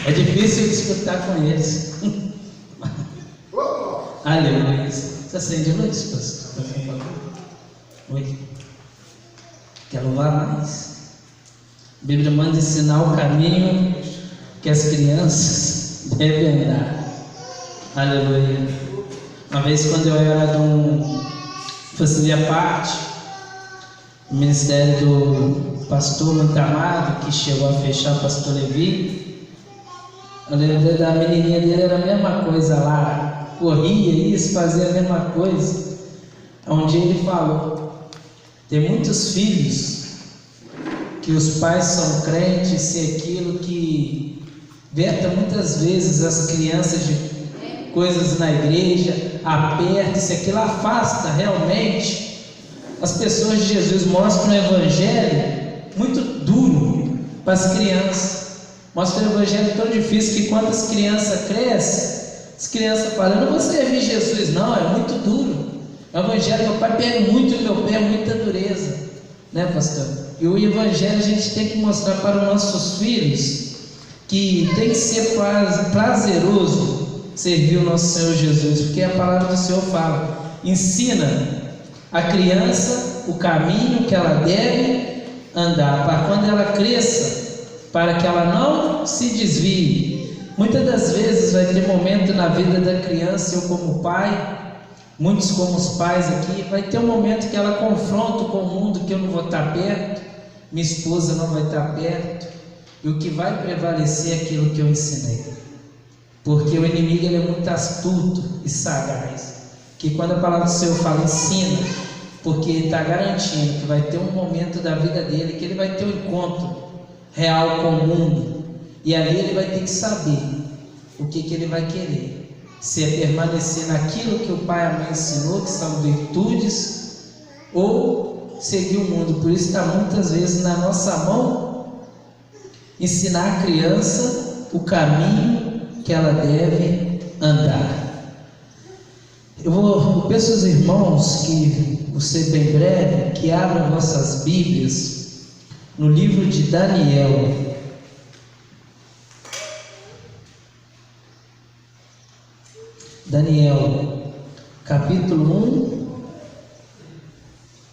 É difícil disputar com eles. Aleluia. Você acende a luz, pastor? Por favor. Oi. Quer louvar mais? A Bíblia manda ensinar o caminho que as crianças devem andar. Aleluia. Uma vez, quando eu era fazia parte do ministério do pastor muito amado, que chegou a fechar o pastor Levi, eu lembro da menininha dele, era a mesma coisa lá, corria isso, fazia a mesma coisa. Um dia ele falou: tem muitos filhos que os pais são crentes e aquilo que veta muitas vezes as crianças de coisas na igreja, aperta, isso aqui afasta realmente as pessoas de Jesus, mostra um evangelho muito duro para as crianças, mostra um evangelho tão difícil que quando as crianças crescem, as crianças falam: eu não vou servir Jesus, não, é muito duro, o evangelho, meu pai pega muito no meu pé, é muita dureza, né, pastor? E o evangelho a gente tem que mostrar para os nossos filhos que tem que ser prazeroso servir o nosso Senhor Jesus, porque a palavra do Senhor fala: ensina a criança o caminho que ela deve andar, para quando ela cresça, para que ela não se desvie. Muitas das vezes vai ter momento na vida da criança, eu como pai, muitos como os pais aqui, vai ter um momento que ela confronta com o mundo, que eu não vou estar perto, minha esposa não vai estar perto, e o que vai prevalecer é aquilo que eu ensinei. Porque o inimigo, ele é muito astuto e sagaz, que quando a palavra do Senhor fala ensina, porque ele está garantindo que vai ter um momento da vida dele que ele vai ter um encontro real com o mundo, e ali ele vai ter que saber o que ele vai querer, se é permanecer naquilo que o pai e a mãe ensinou, que são virtudes, ou seguir o mundo. Por isso está muitas vezes na nossa mão ensinar a criança o caminho que ela deve andar. Eu peço aos irmãos que você bem breve, que abram nossas Bíblias no livro de Daniel. Daniel, capítulo 1,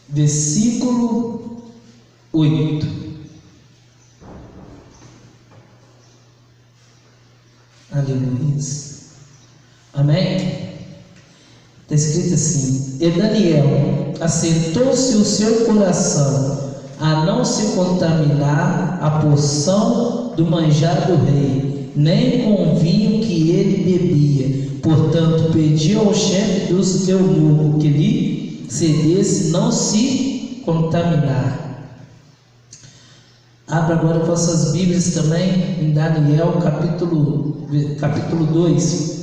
versículo 8. Aleluia. Amém? Está escrito assim: e Daniel assentou-se o seu coração a não se contaminar a porção do manjar do rei, nem com o vinho que ele bebia. Portanto, pediu ao chefe dos eunucos que lhe cedesse não se contaminar. Abra agora vossas Bíblias também em Daniel capítulo 2,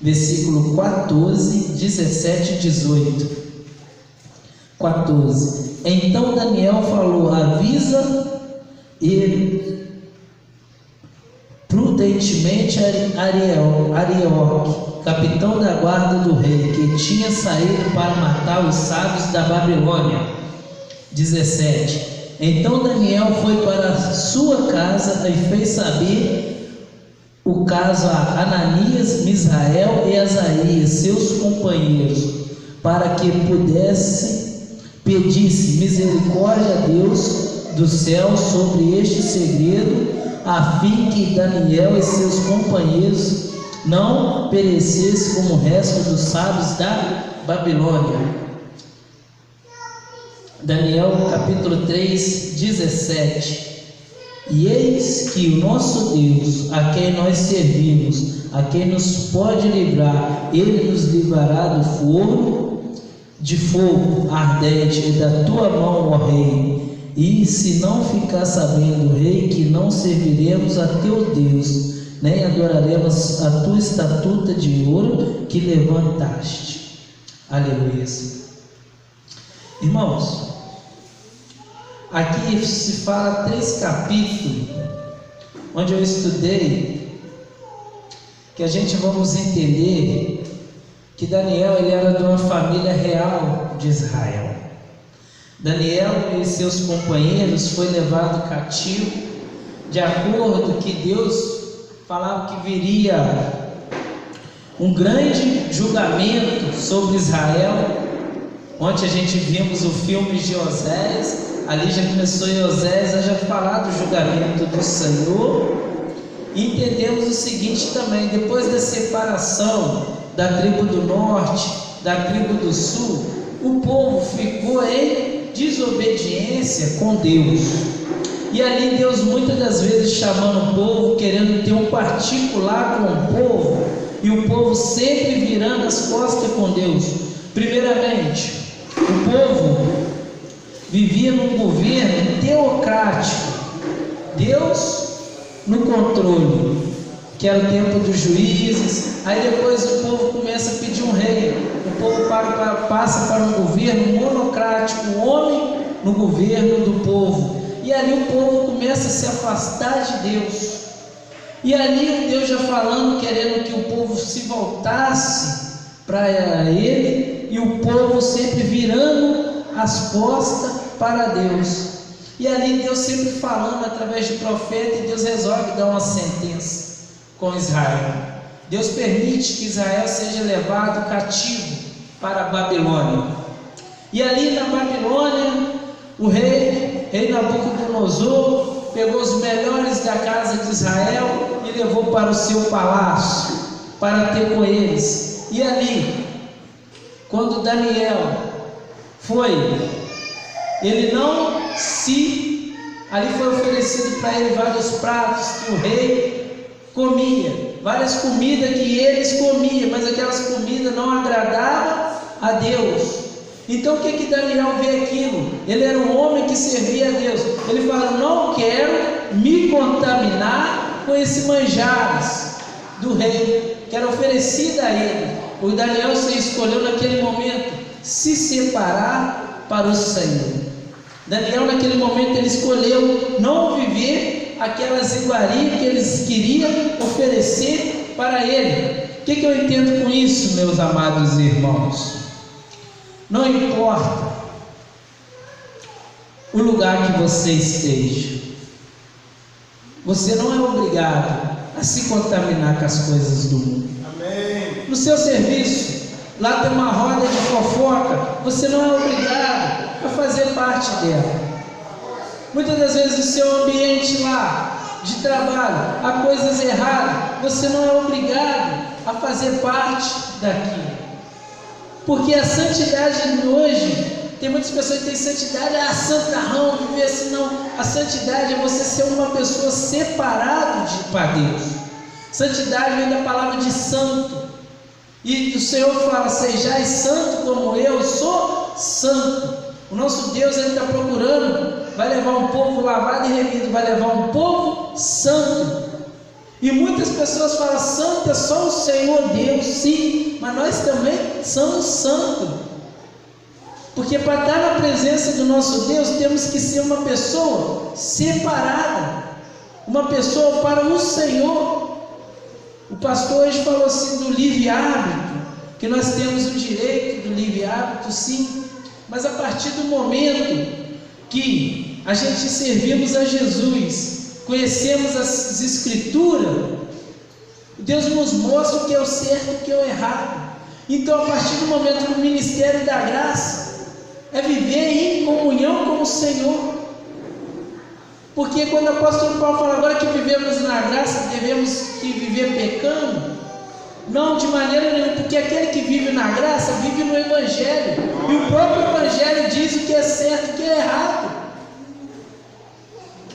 versículo 14, 17 e 18. 14. Então Daniel falou: avisa ele prudentemente Arioque, capitão da guarda do rei, que tinha saído para matar os sábios da Babilônia. 17. Então Daniel foi para sua casa e fez saber o caso a Ananias, Misael e Azarias, seus companheiros, para que pedisse misericórdia a Deus do céu sobre este segredo, a fim que Daniel e seus companheiros não perecessem como o resto dos sábios da Babilônia. Daniel capítulo 3, 17. E eis que o nosso Deus, a quem nós servimos, a quem nos pode livrar, ele nos livrará do forno de fogo ardente e da tua mão, ó rei. E se não ficar sabendo, rei, que não serviremos a teu Deus, nem adoraremos a tua estatuta de ouro que levantaste. Aleluia. Irmãos, aqui se fala 3 capítulos, onde eu estudei, que a gente vamos entender que Daniel, ele era de uma família real de Israel. Daniel e seus companheiros foi levado cativo, de acordo que Deus falava que viria um grande julgamento sobre Israel. Ontem a gente vimos o filme de Osés, ali já começou em Osés a já falar do julgamento do Senhor. E entendemos o seguinte também: depois da separação da tribo do norte, da tribo do sul, o povo ficou em desobediência com Deus. E ali Deus muitas das vezes chamando o povo, querendo ter um particular com o povo, e o povo sempre virando as costas com Deus. Primeiramente, o povo vivia num governo teocrático, Deus no controle, que era o tempo dos juízes. Aí depois o povo começa a pedir um rei, o povo passa para um governo monocrático, um homem no governo do povo, e ali o povo começa a se afastar de Deus. E ali Deus já falando, querendo que o povo se voltasse para Ele, e o povo sempre virando as costas para Deus. E ali Deus sempre falando através de profeta, e Deus resolve dar uma sentença com Israel. Deus permite que Israel seja levado cativo para a Babilônia. E ali na Babilônia, o rei Nabucodonosor pegou os melhores da casa de Israel e levou para o seu palácio, para ter com eles. E ali, quando Daniel foi, ele não se... ali foi oferecido para ele vários pratos que o rei comia, várias comidas que eles comiam, mas aquelas comidas não agradavam a Deus. Então o que Daniel vê aquilo? Ele era um homem que servia a Deus. Ele fala: não quero me contaminar com esse manjares do rei, que era oferecido a ele. O Daniel se escolheu naquele momento se separar para o Senhor. Daniel naquele momento ele escolheu não viver aquelas iguarias que eles queriam oferecer para ele. O que eu entendo com isso, meus amados irmãos? Não importa o lugar que você esteja, você não é obrigado a se contaminar com as coisas do mundo. Amém. No seu serviço, lá tem uma roda de fofoca, você não é obrigado a fazer parte dela. Muitas das vezes no seu ambiente lá de trabalho há coisas erradas, você não é obrigado a fazer parte daquilo. Porque a santidade hoje, tem muitas pessoas que têm santidade, santarrão, viver assim. Não, a santidade é você ser uma pessoa separada para Deus. Santidade vem da palavra de santo, e o Senhor fala: sejais santo como eu sou santo. O nosso Deus, Ele está procurando, vai levar um povo lavado e remido, vai levar um povo santo. E muitas pessoas falam: santo é só o Senhor Deus. Sim, mas nós também somos santos, porque para estar na presença do nosso Deus temos que ser uma pessoa separada, uma pessoa para o Senhor. O pastor hoje falou assim do livre-árbitro, que nós temos o direito do livre-árbitro, sim, mas a partir do momento que a gente servimos a Jesus, conhecemos as Escrituras, Deus nos mostra o que é o certo e o que é o errado. Então, a partir do momento que o ministério da graça é viver em comunhão com o Senhor, porque quando o apóstolo Paulo fala agora que vivemos na graça, devemos que viver pecando? Não, de maneira nenhuma, porque aquele que vive na graça vive no Evangelho, e o próprio Evangelho diz o que é certo e o que é errado.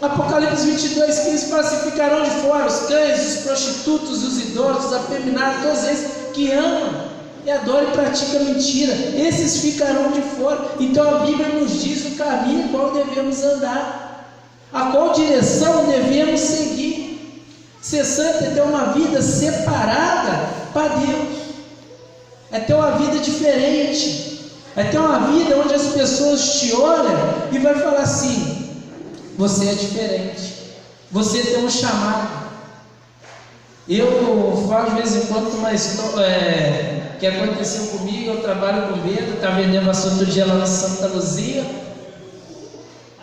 Apocalipse 22:15 fala assim: ficarão de fora os cães, os prostitutos, os idólatras, os afeminados, todos esses que amam e adoram e praticam mentira, esses ficarão de fora. Então a Bíblia nos diz o caminho qual devemos andar, a qual direção devemos seguir. Ser santo é ter uma vida separada para Deus, é ter uma vida diferente, é ter uma vida onde as pessoas te olham e vai falar assim: você é diferente, você tem um chamado. Eu falo de vez em quando uma história que aconteceu comigo. Eu trabalho com venda, estava vendendo assunto outro dia lá na Santa Luzia,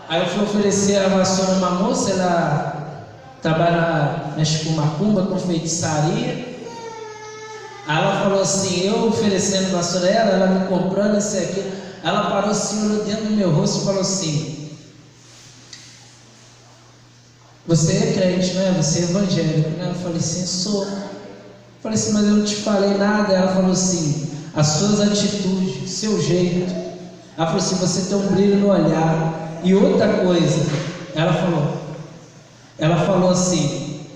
Aí eu fui oferecer a vassoura a uma moça, ela trabalha, mexe com macumba, com feitiçaria. Aí ela falou assim, eu oferecendo vassoura a ela me comprando isso e aquilo. Ela parou assim, olhou dentro do meu rosto e falou assim: você é crente, não é? Você é evangélico, né? Eu falei assim, sou. Eu falei assim, mas eu não te falei nada. Ela falou assim, as suas atitudes, seu jeito. Ela falou assim, você tem um brilho no olhar. E outra coisa, ela falou assim,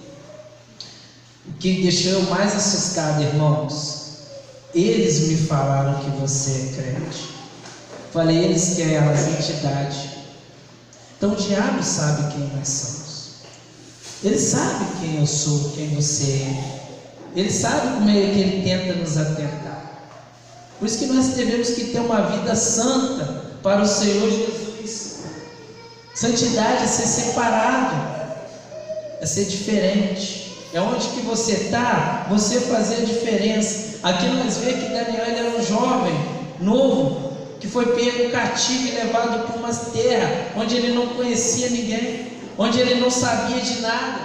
o que deixou eu mais assustado, irmãos, eles me falaram que você é crente. Falei, eles querem as entidades. Então o diabo sabe quem nós somos. Ele sabe quem eu sou, quem você é. Ele sabe como é que ele tenta nos atentar. Por isso que nós devemos que ter uma vida santa para o Senhor Jesus. Santidade é ser separado, é ser diferente. É onde que você está, você fazer a diferença. Aqui nós vemos que Daniel era um jovem, novo, que foi pego cativo e levado para uma terra onde ele não conhecia ninguém, onde ele não sabia de nada,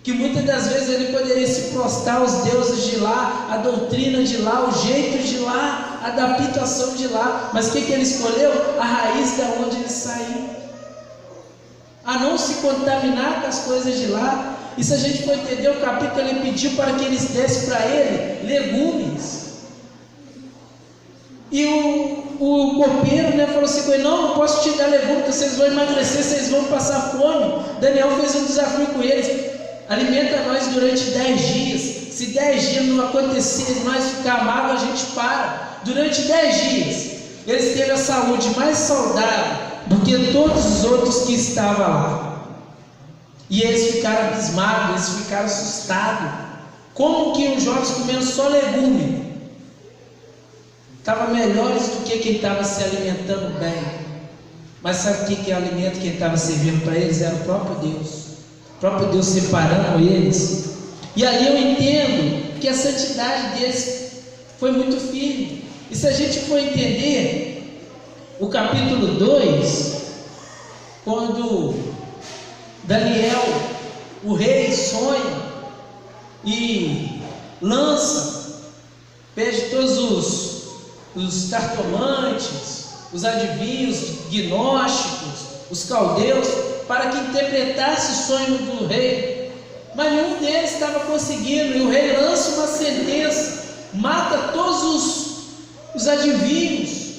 que muitas das vezes ele poderia se prostrar aos deuses de lá, a doutrina de lá, o jeito de lá, a adaptação de lá, mas o que ele escolheu? A raiz da onde ele saiu, a não se contaminar com as coisas de lá. E se a gente for entender o capítulo, ele pediu para que eles dessem para ele legumes. E o copeiro, né, falou assim: não posso te dar legumes, porque vocês vão emagrecer, vocês vão passar fome. Daniel fez um desafio com eles: alimenta nós durante 10 dias. Se 10 dias não acontecer, nós ficar magro, a gente para. Durante 10 dias, eles teve a saúde mais saudável do que todos os outros que estavam lá. E eles ficaram abismados, eles ficaram assustados. Como que os jovens comendo só legume estavam melhores do que quem estava se alimentando bem? Mas sabe o que é o alimento que ele estava servindo para eles? Era o próprio Deus. O próprio Deus separando eles. E ali eu entendo que a santidade deles foi muito firme. E se a gente for entender o capítulo 2, quando Daniel, o rei, sonha e lança, pede todos os cartomantes, os adivinhos, gnósticos, os caldeus, para que interpretasse o sonho do rei, mas nenhum deles estava conseguindo, e o rei lança uma sentença, mata todos os adivinhos,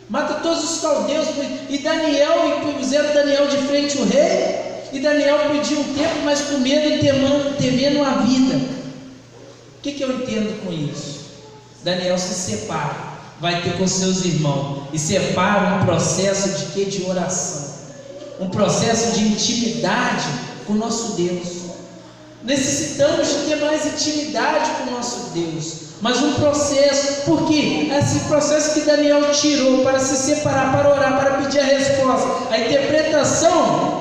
mata todos os caldeus, e puseram Daniel de frente ao rei. E Daniel pediu um tempo, mas com medo e temendo a vida. O que eu entendo com isso? Daniel se separa, vai ter com seus irmãos, e separa um processo de quê? De oração, um processo de intimidade com o nosso Deus. Necessitamos de ter mais intimidade com o nosso Deus, mas um processo, porque esse processo que Daniel tirou para se separar, para orar, para pedir a resposta, a interpretação,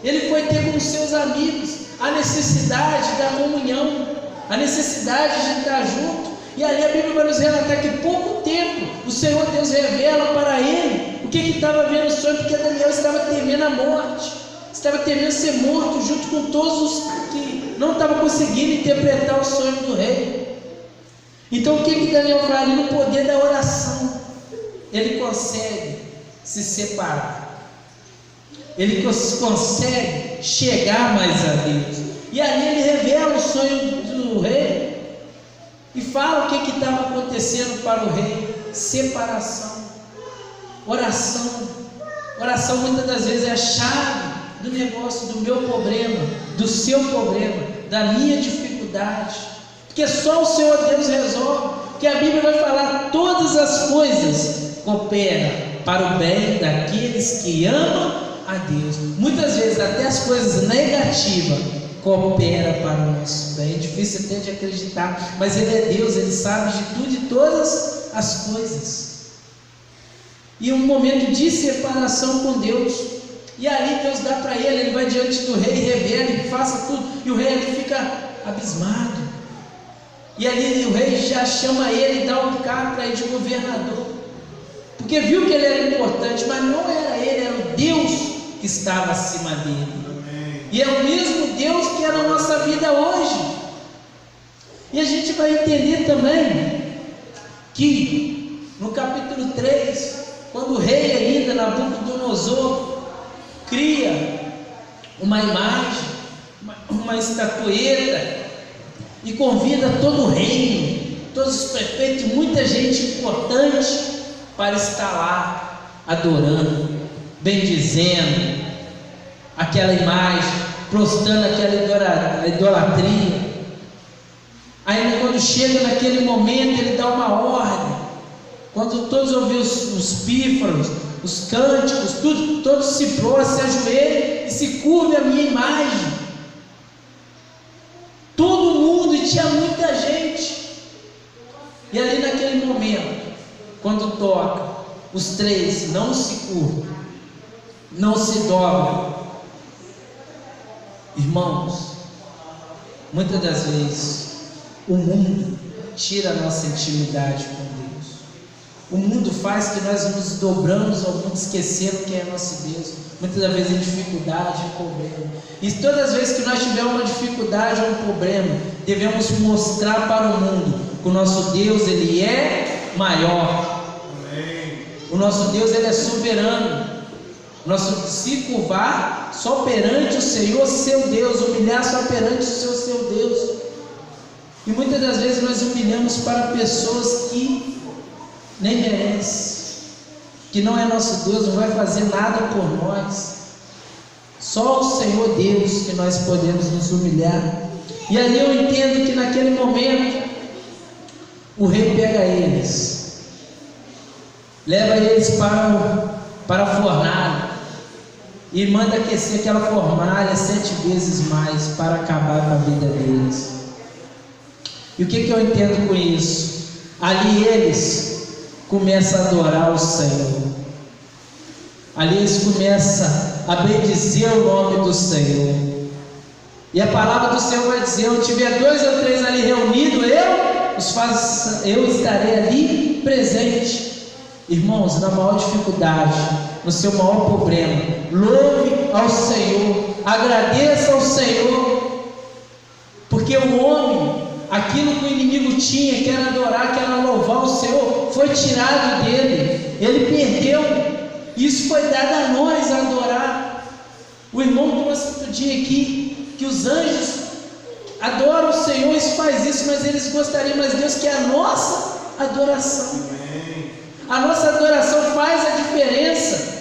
ele foi ter com os seus amigos a necessidade da comunhão, a necessidade de estar junto. E ali a Bíblia vai nos relatar que pouco tempo o Senhor Deus revela para ele o que estava vendo no sonho, porque Daniel estava temendo a morte, estava temendo ser morto junto com todos os que não estavam conseguindo interpretar o sonho do rei. Então o que Daniel faz ali? No poder da oração, ele consegue se separar. Ele consegue chegar mais a Deus. E ali ele revela o sonho do rei e fala o que estava acontecendo para o rei: separação, oração. Oração muitas das vezes é a chave do negócio, do meu problema, do seu problema, da minha dificuldade, porque só o Senhor Deus resolve. Porque a Bíblia vai falar: todas as coisas cooperam para o bem daqueles que amam a Deus. Muitas vezes até as coisas negativas cooperam para o nosso bem. É difícil até de acreditar, mas Ele é Deus, Ele sabe de tudo e todas as coisas. E um momento de separação com Deus, e ali Deus dá para ele vai diante do rei, revela e faça tudo, e o rei ali fica abismado. E ali o rei já chama ele e dá um cargo para ele de governador, porque viu que ele era importante, mas não era ele, era o Deus que que estava acima dele. E é o mesmo Deus que é na nossa vida hoje. E a gente vai entender também que no capítulo 3, quando o rei ainda, Nabucodonosor, cria uma imagem, uma estatueta, e convida todo o reino, todos os prefeitos, muita gente importante para estar lá adorando, bendizendo aquela imagem, prostrando aquela idolatria. Aí quando chega naquele momento, ele dá uma ordem. Quando todos ouviram os pífaros, os cânticos, tudo, todos se prostram, se ajoelham e se curvam a minha imagem. Todo mundo, e tinha muita gente. E ali naquele momento, quando toca, os três não se curvam, não se dobram. Irmãos, muitas das vezes o mundo tira a nossa intimidade com Deus. O mundo faz que nós nos dobramos ao mundo, esquecendo quem é nosso Deus. Muitas das vezes em dificuldade, em problema. E todas as vezes que nós tivermos uma dificuldade ou um problema, devemos mostrar para o mundo que o nosso Deus, Ele é maior. Amém. O nosso Deus, Ele é soberano. Nosso se curvar só perante o Senhor, seu Deus, humilhar só perante o seu Deus. E muitas das vezes nós humilhamos para pessoas que nem merecem, que não é nosso Deus, não vai fazer nada por nós. Só o Senhor Deus que nós podemos nos humilhar. E ali eu entendo que naquele momento o rei pega eles, leva eles para a fornalha e manda aquecer aquela fornalha 7 vezes mais para acabar com a vida deles. E o que eu entendo com isso? Ali eles começam a adorar o Senhor. Ali eles começam a bendizer o nome do Senhor. E a palavra do Senhor vai dizer: onde tiver 2 ou 3 ali reunidos, eu estarei ali presente. Irmãos, na maior dificuldade, no seu maior problema, louve ao Senhor, agradeça ao Senhor, porque o homem, aquilo que o inimigo tinha, que era adorar, que era louvar o Senhor, foi tirado dele, ele perdeu. Isso foi dado a nós a adorar. O irmão trouxe outro dia aqui que os anjos adoram o Senhor, isso faz isso, mas eles gostariam, mas Deus quer a nossa adoração. A nossa adoração faz a diferença.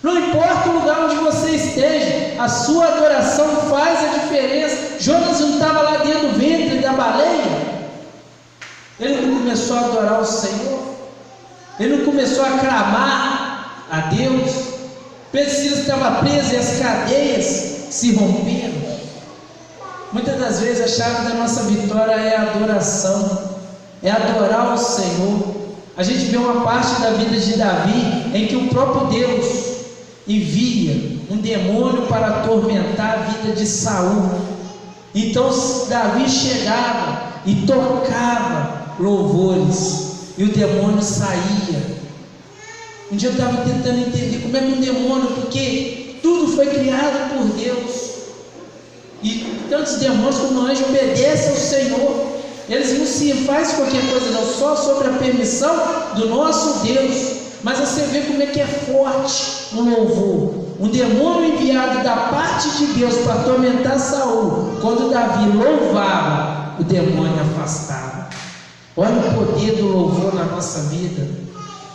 Não importa o lugar onde você esteja, a sua adoração faz a diferença. Jonas não estava lá dentro do ventre da baleia? Ele não começou a adorar o Senhor? Ele não começou a clamar a Deus? Pedro e Silas estavam presos e as cadeias se romperam. Muitas das vezes a chave da nossa vitória é a adoração, é adorar o Senhor. A gente vê uma parte da vida de Davi em que o próprio Deus envia um demônio para atormentar a vida de Saul. Então Davi chegava e tocava louvores e o demônio saía. Um dia eu estava tentando entender como é que um demônio, porque tudo foi criado por Deus, e tantos demônios como anjos obedecem ao Senhor. Eles não se fazem qualquer coisa, não, só sobre a permissão do nosso Deus. Mas você vê como é que é forte um louvor. Um demônio enviado da parte de Deus para atormentar Saul. Quando Davi louvava, o demônio afastava. Olha o poder do louvor na nossa vida.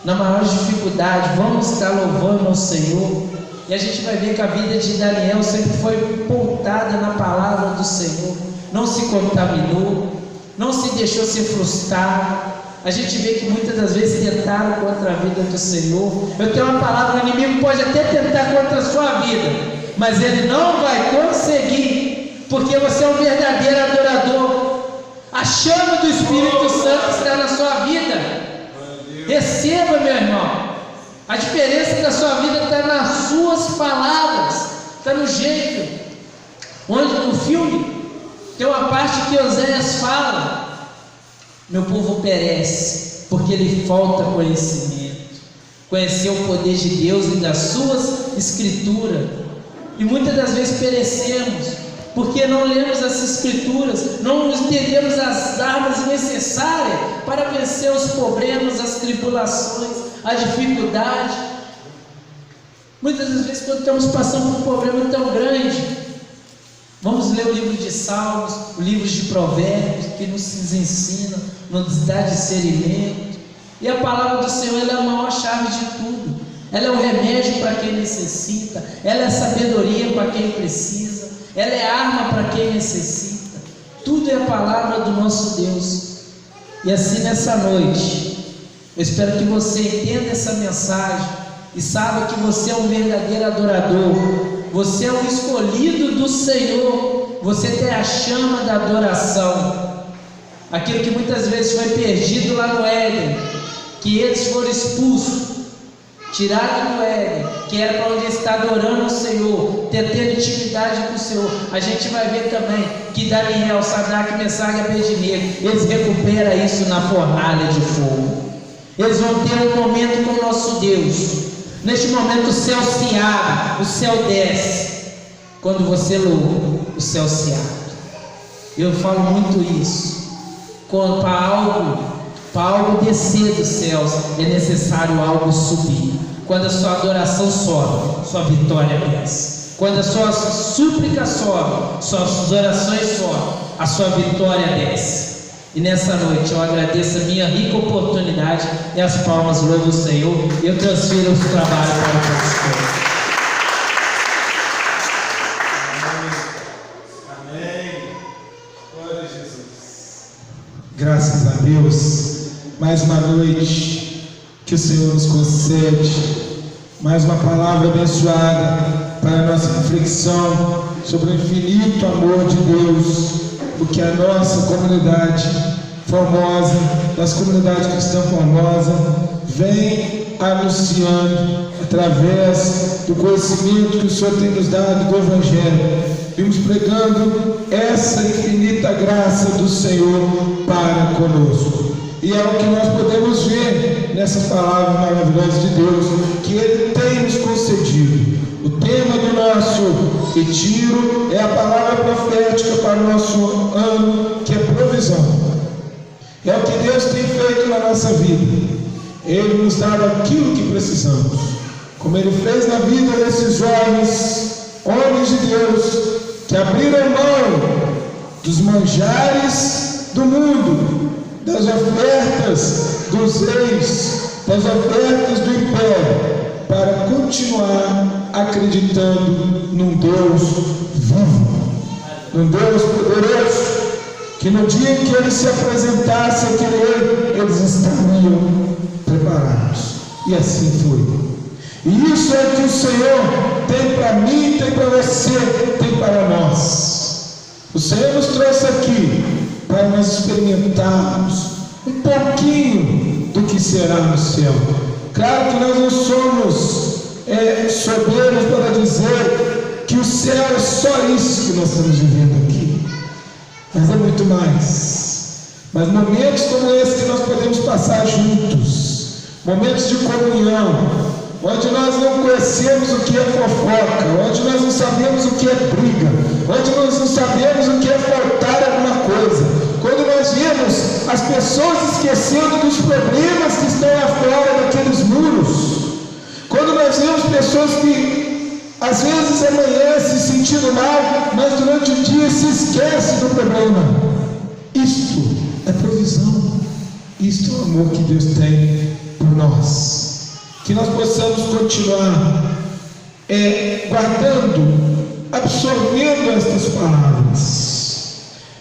Na maior dificuldade, vamos estar louvando ao Senhor. E a gente vai ver que a vida de Daniel sempre foi pautada na palavra do Senhor. Não se contaminou, não se deixou se frustrar. A gente vê que muitas das vezes tentaram contra a vida do Senhor. Eu tenho uma palavra: o inimigo pode até tentar contra a sua vida, mas ele não vai conseguir, porque você é um verdadeiro adorador. A chama do Espírito Santo está na sua vida. Receba, meu irmão. A diferença da sua vida está nas suas palavras, está no jeito. Onde no filme tem uma parte que Oséias fala: meu povo perece porque lhe falta conhecimento. conhecer o poder de Deus e das suas escrituras. E muitas das vezes perecemos, porque não lemos as escrituras, não entendemos as armas necessárias para vencer os problemas, as tribulações, a dificuldade. Muitas das vezes, quando estamos passando por um problema tão grande, vamos ler o livro de Salmos, o livro de Provérbios, que nos ensina, nos dá discernimento. E a palavra do Senhor, ela é a maior chave de tudo. Ela é o remédio para quem necessita, ela é sabedoria para quem precisa, ela é arma para quem necessita. Tudo é a palavra do nosso Deus. E assim, nessa noite, eu espero que você entenda essa mensagem e saiba que você é um verdadeiro adorador, você é um escolhido do Senhor, você tem a chama da adoração. Aquilo que muitas vezes foi perdido lá no Éden, que eles foram expulsos, tirados do Éden, que era para onde está adorando o Senhor, tendo intimidade com o Senhor. A gente vai ver também que Daniel, Sadraque, Mesaque e Abednego, eles recuperam isso na fornalha de fogo. Eles vão ter um momento com o nosso Deus. Neste momento o céu se abre, o céu desce. Quando você louva, o céu se abre. Eu falo muito isso. Para algo descer dos céus, é necessário algo subir. Quando a sua adoração sobe, sua vitória desce. Quando a sua súplica sobe, suas orações sobem, a sua vitória desce. E nessa noite eu agradeço a minha rica oportunidade e as palmas louvam o Senhor. E eu transfiro os trabalhos para o pastor. Amém. Glória a Jesus. Graças a Deus. Mais uma noite que o Senhor nos concede. Mais uma palavra abençoada para a nossa reflexão sobre o infinito amor de Deus. Porque a nossa comunidade Formosa, das comunidades cristãs Formosa, vem anunciando através do conhecimento que o Senhor tem nos dado do Evangelho. Vimos pregando essa infinita graça do Senhor para conosco. E é o que nós podemos ver nessas palavras maravilhosas de Deus, que Ele tem nos concedido. O tema do nosso retiro é a palavra profética para o nosso ano, que é provisão. É o que Deus tem feito na nossa vida. Ele nos dá aquilo que precisamos, como Ele fez na vida desses homens de Deus, que abriram mão dos manjares do mundo, das ofertas dos reis, das ofertas do império, para continuar acreditando num Deus vivo, num Deus poderoso, que no dia em que Ele se apresentasse aqui nele, eles estariam preparados. E assim foi. E isso é que o Senhor tem para mim, tem para você, tem para nós. O Senhor nos trouxe aqui para nós experimentarmos um pouquinho do que será no céu. Claro que nós não somos soberbos para dizer que o céu é só isso que nós estamos vivendo aqui, mas é muito mais. Mas momentos como esse que nós podemos passar juntos, momentos de comunhão, onde nós não conhecemos o que é fofoca, onde nós não sabemos o que é briga, onde nós não sabemos o que é faltar alguma coisa, quando nós vemos as pessoas esquecendo dos problemas que estão lá fora daqueles muros, quando nós vemos pessoas que às vezes amanhecem se sentindo mal, mas durante o dia se esquecem do problema, isto é provisão, isto é o amor que Deus tem por nós. Que nós possamos continuar guardando, absorvendo estas palavras,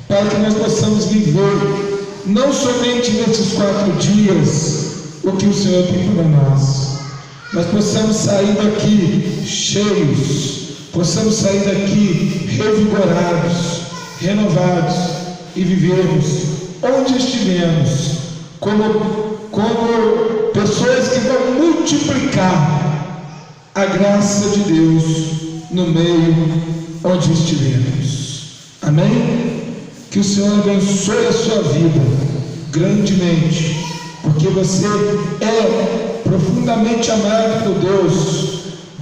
para que nós possamos viver não somente nesses 4 dias o que o Senhor tem para nós, mas possamos sair daqui cheios, possamos sair daqui revigorados, renovados e vivermos onde estivermos como pessoas que vão multiplicar a graça de Deus no meio onde estivermos. Amém? Que o Senhor abençoe a sua vida grandemente, porque você é profundamente amado por Deus,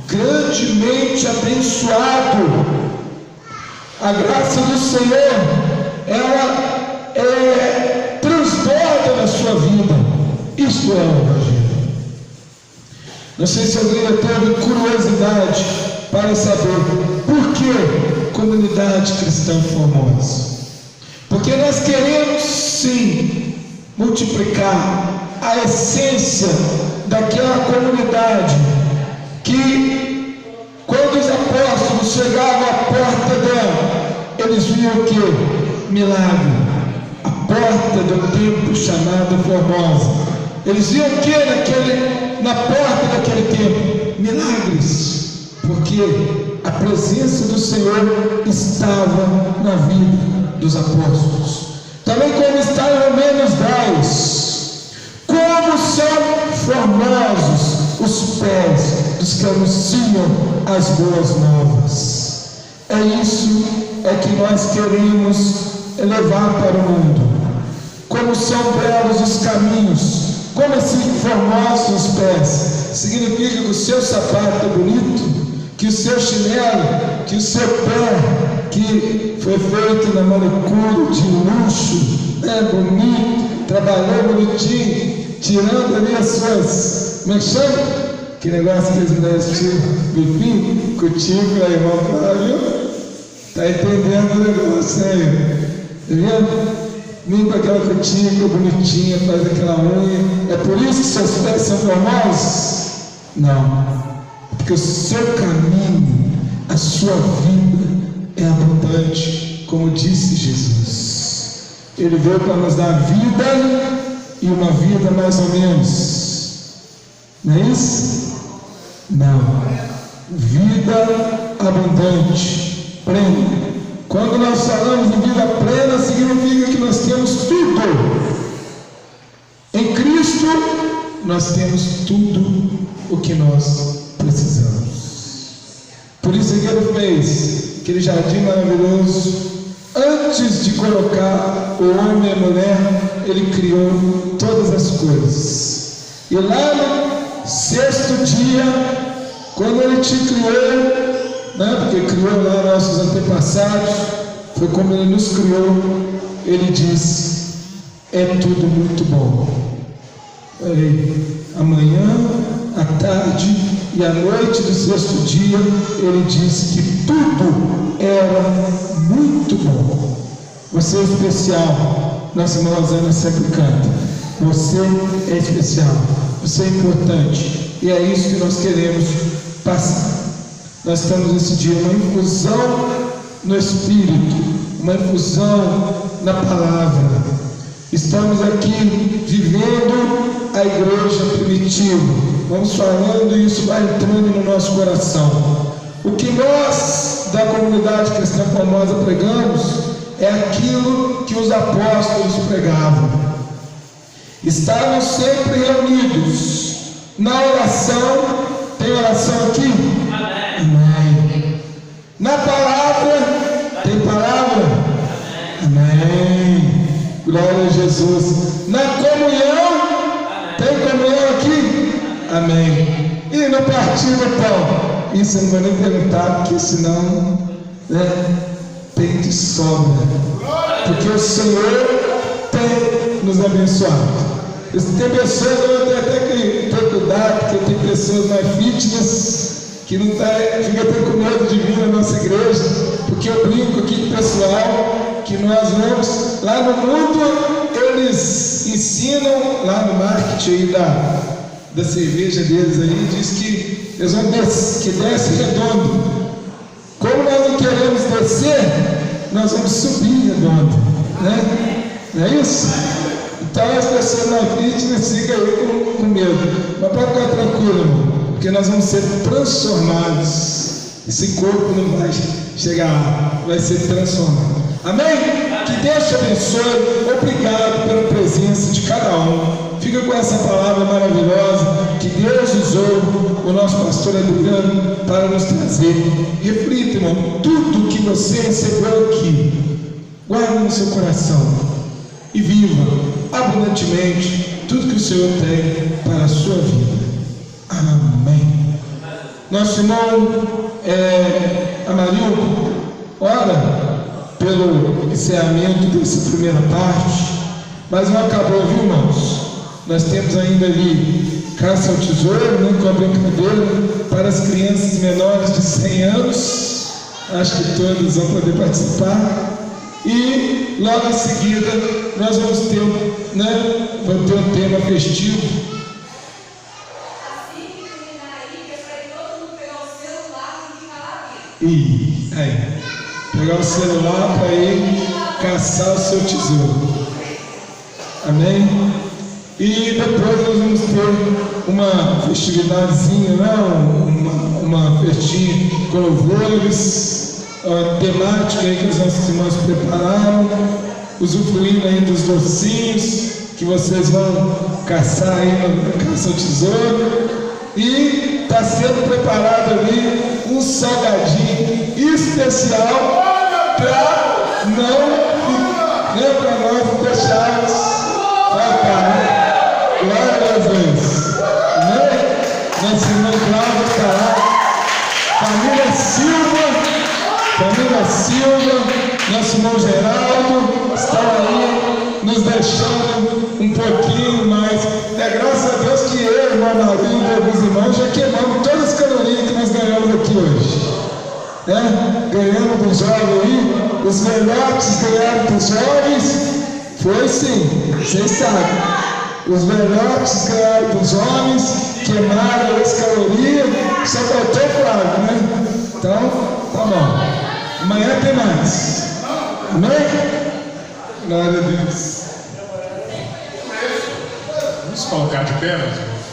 grandemente abençoado. A graça do Senhor, ela transborda na sua vida. Isto é o Evangelho. Não sei se alguém já teve curiosidade para saber por que Comunidade Cristã Formosa. Porque nós queremos sim multiplicar a essência daquela comunidade que, quando os apóstolos chegavam à porta dela, eles viam o que? Milagre. A porta do templo chamada Formosa. Eles viam o que na porta daquele templo? Milagres. Porque a presença do Senhor estava na vida dos apóstolos. Também como está em Romanos 10, como são formosos os pés dos que anunciam as boas novas. É isso que nós queremos levar para o mundo. Como são belos os caminhos, como assim formosos os pés. Significa que o seu sapato é bonito, que o seu chinelo, que o seu pé, que foi feito na manicure de luxo, bonito, trabalhou bonitinho, tirando ali as suas, como é que chama? Que negócio que as mulheres tiram, bifinho, cutícula, irmão Flávio, está entendendo o negócio aí, tá vendo? Limpa aquela cutícula bonitinha, faz aquela unha. É por isso que seus pés são formosos? Não. Porque o seu caminho, a sua vida é abundante, como disse Jesus. Ele veio para nos dar vida e uma vida mais ou menos. Não é isso? Não. Vida abundante, plena. Quando nós falamos de vida plena, significa que nós temos tudo. Em Cristo, nós temos tudo o que nós precisamos. Por isso que Ele fez aquele jardim maravilhoso. Antes de colocar o homem e a mulher, Ele criou todas as coisas. E lá no sexto dia, quando Ele te criou, porque criou lá nossos antepassados, foi como Ele nos criou, Ele disse: é tudo muito bom. Amanhã, à tarde e à noite do sexto dia, Ele disse que tudo era muito bom. Você é especial. Nossa irmã Rosana sempre canta: você é especial, você é importante. E é isso que nós queremos passar. Nós estamos nesse dia uma infusão no Espírito, uma infusão na palavra. Estamos aqui vivendo a igreja primitiva. Vamos falando e isso vai entrando no nosso coração. O que nós da Comunidade Cristã Formosa pregamos é aquilo que os apóstolos pregavam. Estavam sempre reunidos na oração. Tem oração aqui? Amém. Na palavra, tem palavra? Amém. Glória a Jesus. Na comunhão, tem comunhão aqui? Amém. E no partir do pão? Isso eu não vou nem perguntar, porque senão tem de sobra. Porque o Senhor tem nos abençoado. Tem pessoas, eu tenho até que ter cuidado, porque tem pessoas mais fitness que não fica até com medo de vir na nossa igreja, porque eu brinco aqui com o pessoal que nós vamos lá no mundo, eles ensinam lá no marketing aí da cerveja deles aí, diz que eles vão que desce redondo. Como nós não queremos descer, nós vamos subir redondo, né? Não é isso? Então as pessoas na fitness ficam aí com medo. Mas pode ficar tranquilo, irmão, porque nós vamos ser transformados. Esse corpo não vai chegar lá, vai ser transformado. Amém? Que Deus te abençoe. Obrigado pela presença de cada um. Fica com essa palavra maravilhosa que Deus usou o nosso pastor Adriano para nos trazer. Reflita, irmão, tudo que você recebeu aqui, guarde no seu coração e viva abundantemente tudo que o Senhor tem para a sua vida. Amém. Nosso irmão Amarildo, ora pelo encerramento dessa primeira parte, mas não acabou, viu, irmãos? Nós temos ainda ali caça ao tesouro, né, com a brincadeira para as crianças menores de 100 anos. Acho que todos vão poder participar. E logo em seguida nós vamos ter, um tema festivo. Assim que terminar aí, que é para todo mundo pegar o celular e ficar lá dentro. E aí, pegar o celular para ir caçar o seu tesouro. Amém? E depois nós vamos ter uma festividadezinha, uma festinha com louvores, temática aí que os nossos irmãos prepararam, usufruindo aí dos docinhos que vocês vão caçar aí na caça ao tesouro. E está sendo preparado ali um salgadinho especial para nós deixarmos faltar. Glória a Deus. Nosso irmão Cláudio está lá. Família Silva, nosso irmão Geraldo, estão aí nos deixando um pouquinho mais. É graças a Deus que eu, irmão Marinho e alguns irmãos já queimamos todas as calorias que nós ganhamos aqui hoje. Ganhamos dos jovens aí, os velhotes ganharam dos jovens. Foi sim, vocês sabem. Os velhotes ganharam dos homens, queimaram as calorias, só faltou Flávio, né? Então, tá bom. Amanhã tem mais. Amém? Glória a Deus. Vamos colocar de pé, meus irmãos.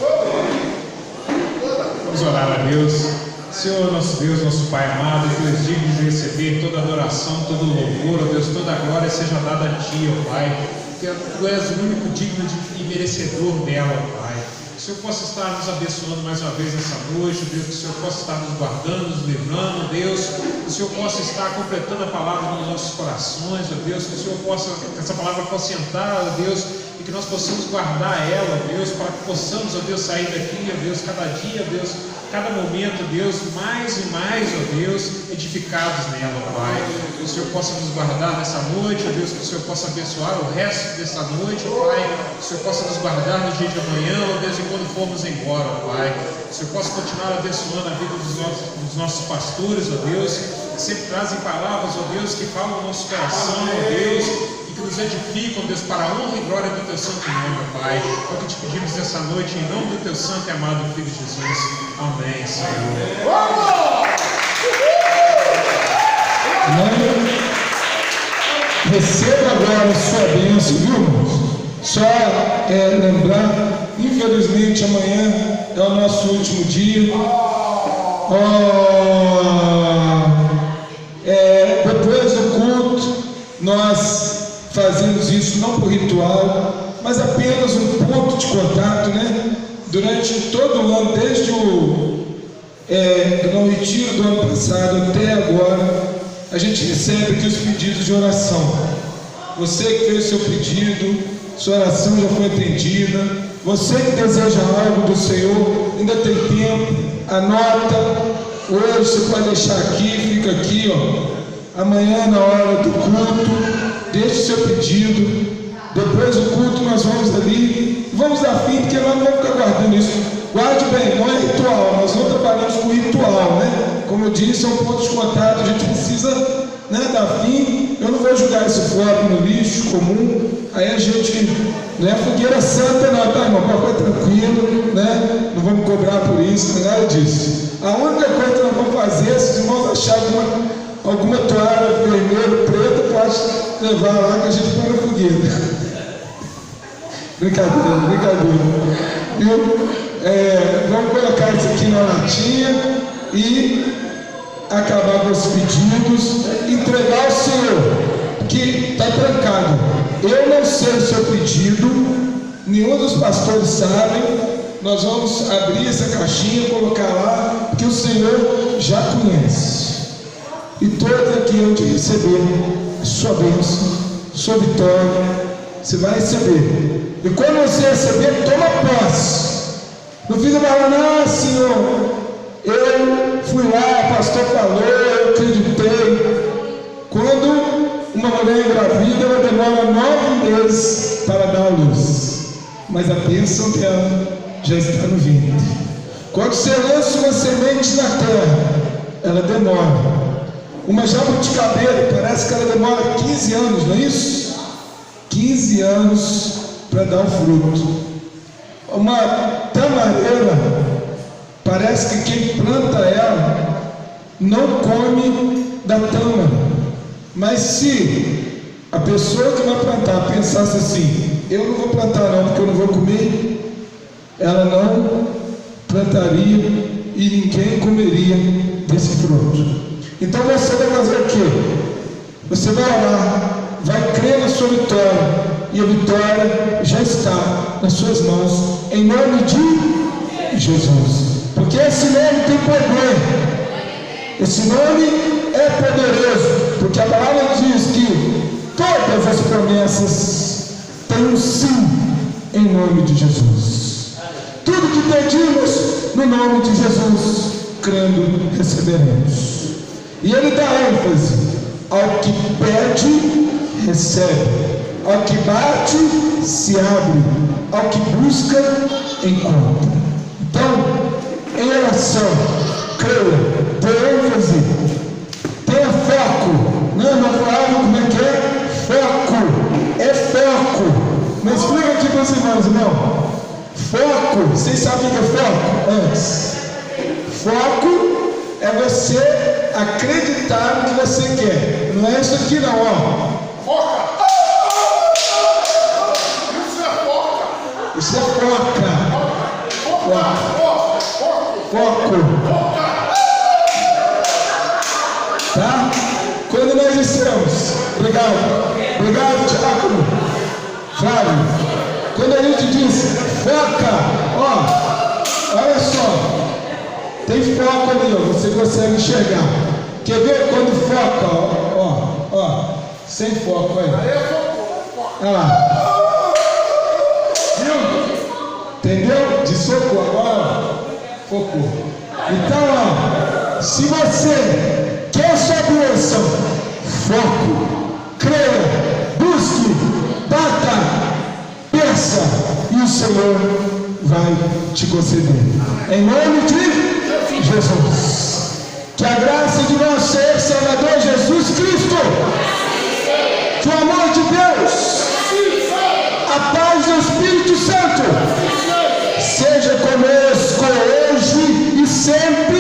Vamos orar a Deus. Senhor, nosso Deus, nosso Pai amado, Tu és digno de receber toda adoração, todo louvor, ó Deus, toda a glória seja dada a Ti, ó Pai. Porque Tu és o único digno e merecedor dela, ó Pai. Que o Senhor possa estar nos abençoando mais uma vez nessa noite, Deus, que o Senhor possa estar nos guardando, nos livrando, Deus, que o Senhor possa estar completando a palavra nos nossos corações, ó Deus, que o Senhor possa, que essa palavra possa entrar, ó Deus, e que nós possamos guardar ela, ó Deus, para que possamos, ó Deus, sair daqui, ó Deus, cada dia, ó Deus, cada momento, Deus, mais e mais, ó Deus, edificados nela, ó Pai. Que o Senhor possa nos guardar nessa noite, ó Deus, que o Senhor possa abençoar o resto dessa noite, ó Pai. Que o Senhor possa nos guardar no dia de amanhã, ó Deus, e quando formos embora, ó Pai. Que o Senhor possa continuar abençoando a vida dos nossos pastores, ó Deus, que sempre trazem palavras, ó Deus, que falam no nosso coração, ó Deus, e que nos edificam, Deus, para a honra e glória do Teu santo nome, ó Pai. É o que te pedimos nessa noite, em nome do Teu santo e amado Filho Jesus. Amém, Senhor. Amém. Receba agora a sua bênção, viu, irmãos? Só lembrar, infelizmente amanhã é o nosso último dia. Depois do culto, nós fazemos isso não por ritual, mas apenas um ponto de contato, né? Durante todo o ano, desde o retiro do ano passado até agora, a gente recebe aqui os pedidos de oração. Você que fez seu pedido, sua oração já foi atendida. Você que deseja algo do Senhor, ainda tem tempo, anota. Hoje você pode deixar aqui, fica aqui, ó. Amanhã na hora do culto, deixe seu pedido. Depois do culto nós vamos ali, vamos dar fim, porque nós não vamos ficar guardando isso. Guarde bem, não é ritual, nós não trabalhamos com ritual, né? Como eu disse, é um ponto de contato, a gente precisa, né, dar fim. Eu não vou jogar isso fora no lixo comum, aí a gente, não é fogueira santa não, tá, irmão? Pode ficar tranquilo, né? Não vamos cobrar por isso, nada disso. A única coisa que nós vamos fazer, se os irmãos acharem alguma toalha vermelha, preta, pode levar lá que a gente põe na fogueira. Brincadeira. Viu? Vamos colocar isso aqui na latinha e acabar com os pedidos, entregar ao Senhor, que está trancado. Eu não sei o seu pedido, nenhum dos pastores sabe. Nós vamos abrir essa caixinha, colocar lá, porque o Senhor já conhece. E todos aqui hão de receber sua bênção, sua vitória. Você vai receber. E quando você receber, toma posse. Não fica falando, Senhor, eu fui lá, o pastor falou, eu acreditei. Quando uma mulher engravida, ela demora 9 meses para dar a luz, mas a bênção dela já está no ventre. Quando você lança uma semente na terra, ela demora. Uma jabuticabeira, parece que ela demora 15 anos, não é isso? 15 anos para dar o fruto. Uma tamareira, parece que quem planta ela não come da tâmara. Mas se a pessoa que vai plantar pensasse assim, eu não vou plantar não, porque eu não vou comer, ela não plantaria e ninguém comeria desse fruto. Então você vai fazer o quê? Você vai orar, vai crer na sua vitória, e a vitória já está nas suas mãos, em nome de Jesus. Porque esse nome tem poder. Esse nome é poderoso, porque a palavra diz que todas as promessas têm um sim em nome de Jesus. Tudo que pedimos no nome de Jesus, crendo, receberemos. E ele dá ênfase: ao que pede, recebe; ao que bate, se abre; ao que busca, encontra. Então, em oração, creia, dê ênfase, tenha foco. Não falava como é que é? Foco, é foco. Mas explica aqui para os irmãos, irmão. Foco, vocês sabem o que é foco? Antes, foco é você acreditar no que você quer. Não é isso aqui não, ó. Foca! Isso é foca. Foco. Tá? Quando nós dissemos, obrigado, Tiago, Flávio. Quando a gente diz foca, ó, olha só, tem foco ali, ó, você consegue enxergar. Quer ver quando foca, ó, sem foco aí. Olha lá. Viu? Entendeu? De soco agora, focou. Então, ó, se você quer sua bênção, foco, creia, busque, bata, peça, e o Senhor vai te conceder. Em nome de Jesus. Que a graça de nosso Senhor Salvador Jesus Cristo, que o amor de Deus, a paz do Espírito Santo, seja conosco hoje e sempre.